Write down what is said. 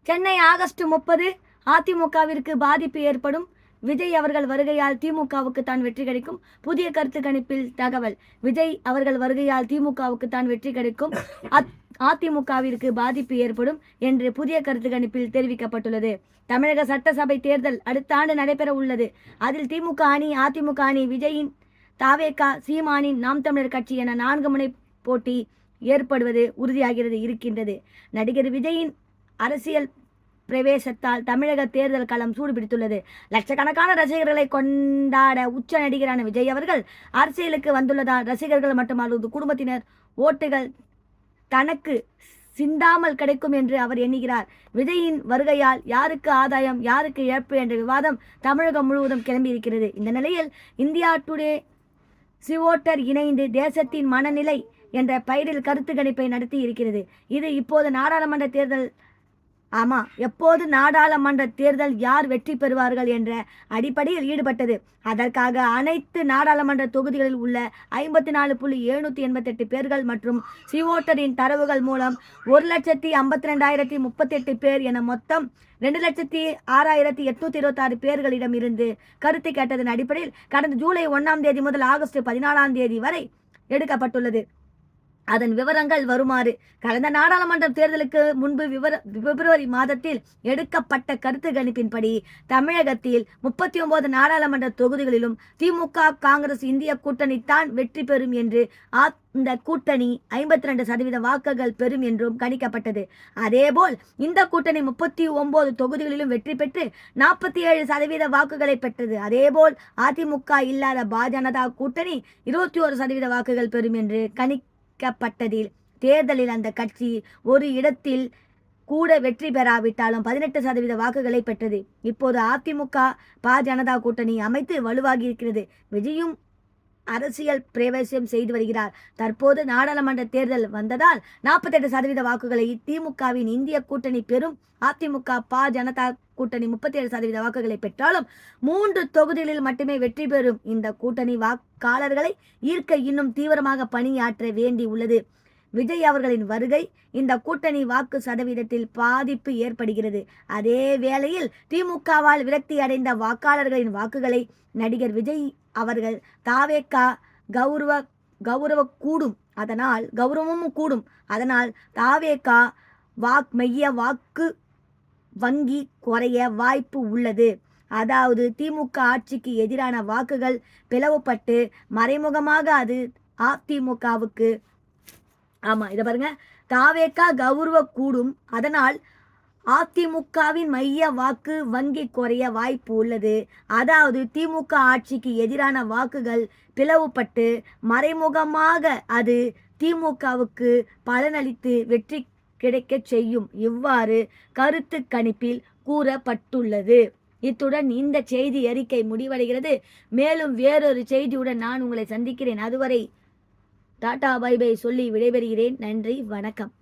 Chennai August 30 அதிமுகவிற்கு பாதிப்பு ஏற்படும். விஜய் அவர்கள் வருகையால் திமுகவுக்கு தான் வெற்றி கிடைக்கும். புதிய கருத்து கணிப்பில் தகவல். விஜய் அவர்கள் வருகையால் திமுகவுக்கு தான் வெற்றி கிடைக்கும். அதிமுகவிற்கு பாதிப்பு ஏற்படும் என்று புதிய கருத்து கணிப்பில் தெரிவிக்கப்பட்டுள்ளது. தமிழக சட்டசபை தேர்தல் அடுத்த ஆண்டு நடைபெற உள்ளது. அதில் திமுக அணி, அதிமுக அணி, விஜயின் தாவேகா, சீமானின் நாம் தமிழர் கட்சி என 4 முனை போட்டி ஏற்படுவது உறுதியாகிறது இருக்கின்றது. நடிகர் விஜயின் அரசியல் பிரவேசத்தால் தமிழக தேர்தல் களம் சூடுபிடித்துள்ளது. லட்சக்கணக்கான ரசிகர்களை கொண்டாட உச்ச நடிகரான விஜய் அவர்கள் அரசியலுக்கு வந்துள்ளதால் ரசிகர்கள் மட்டுமல்லாது குடும்பத்தினர் ஓட்டுகள் தனக்கு சிந்தாமல் கிடைக்கும் என்று அவர் எண்ணுகிறார். விஜயின் வருகையால் யாருக்கு ஆதாயம், யாருக்கு இழப்பு என்ற விவாதம் தமிழகம் முழுவதும் கிளம்பியிருக்கிறது. இந்த நிலையில் இந்தியா டுடே சிவோட்டர் இணைந்து தேசத்தின் மனநிலை என்ற பெயரில் கருத்து கணிப்பை நடத்தி இருக்கிறது. இது இப்போது நாடாளுமன்ற தேர்தல் எப்போது நாடாளுமன்ற தேர்தல் யார் வெற்றி பெறுவார்கள் என்ற அடிப்படையில் ஈடுபட்டது. அதற்காக அனைத்து நாடாளுமன்ற தொகுதிகளில் உள்ள 54,788 பேர்கள் மற்றும் சிவோட்டரின் தரவுகள் மூலம் 1,52,038 பேர் என மொத்தம் 2,06,826 பேர்களிடம் இருந்து கருத்து கேட்டதன் அடிப்படையில் கடந்த ஜூலை 1ஆம் தேதி முதல் ஆகஸ்ட் 14ஆம் தேதி வரை எடுக்கப்பட்டுள்ளது. அதன் விவரங்கள் வருமாறு. கடந்த நாடாளுமன்ற தேர்தலுக்கு முன்பு பிப்ரவரி மாதத்தில் எடுக்கப்பட்ட கருத்து கணிப்பின்படி தமிழகத்தில் 39 நாடாளுமன்ற தொகுதிகளிலும் திமுக, காங்கிரஸ், இந்திய கூட்டணி தான் வெற்றி பெறும் என்று இந்த கூட்டணி 52% வாக்குகள் பெறும் என்றும் கணிக்கப்பட்டது. அதேபோல் இந்த கூட்டணி 39 தொகுதிகளிலும் வெற்றி பெற்று 47% வாக்குகளை பெற்றது. அதேபோல் அதிமுக இல்லாத பாஜக கூட்டணி 21% வாக்குகள் பெறும் என்று கணிக்கப்பட்டதில் தேர்தலில் அந்த கட்சி ஒரு இடத்தில் கூட வெற்றி பெறாவிட்டாலும் 18% வாக்குகளை பெற்றது. இப்போது அதிமுக பாஜக கூட்டணி அமைத்து வலுவாகி இருக்கிறது. விஜயும் அரசியல் பிரவேசம் செய்து வருகிறார். தற்போது நாடாளுமன்ற தேர்தல் வந்ததால் 48% வாக்குகளை திமுகவின் இந்திய கூட்டணி பெறும். அதிமுக பாஜக கூட்டணி 37% வாக்குகளை பெற்றாலும் 3 தொகுதிகளில் மட்டுமே வெற்றி பெறும். இந்த கூட்டணி வாக்காளர்களை ஈர்க்க இன்னும் தீவிரமாக பணியாற்ற வேண்டி உள்ளது. விஜய் அவர்களின் வருகை இந்த கூட்டணி வாக்கு சதவீதத்தில் பாதிப்பு ஏற்படுகிறது. அதே வேளையில் திமுகவால் விரக்தி அடைந்த வாக்காளர்களின் வாக்குகளை நடிகர் விஜய் அவர்கள் தாவேகா கௌரவமும் கூடும். அதனால் தாவேகா மைய வாக்கு வங்கி குறைய வாய்ப்பு உள்ளது. அதாவது திமுக ஆட்சிக்கு எதிரான வாக்குகள் பிளவுபட்டு மறைமுகமாக அது அதிமுகவுக்கு இதை பாருங்க, தாவேகா கூடும். அதனால் அதிமுகவின் மைய வாக்கு வங்கி குறைய வாய்ப்பு உள்ளது. அதாவது திமுக ஆட்சிக்கு எதிரான வாக்குகள் பிளவுபட்டு மறைமுகமாக அது திமுகவுக்கு பலனளித்து வெற்றி கிடைக்க செய்யும். இவ்வாறு கருத்து கணிப்பில் கூறப்பட்டுள்ளது. இத்துடன் இந்த செய்தி அறிக்கை முடிவடைகிறது. மேலும் வேறொரு செய்தியுடன் நான் உங்களை சந்திக்கிறேன். அதுவரை டாடா பை பை சொல்லி விடைபெறுகிறேன். நன்றி, வணக்கம்.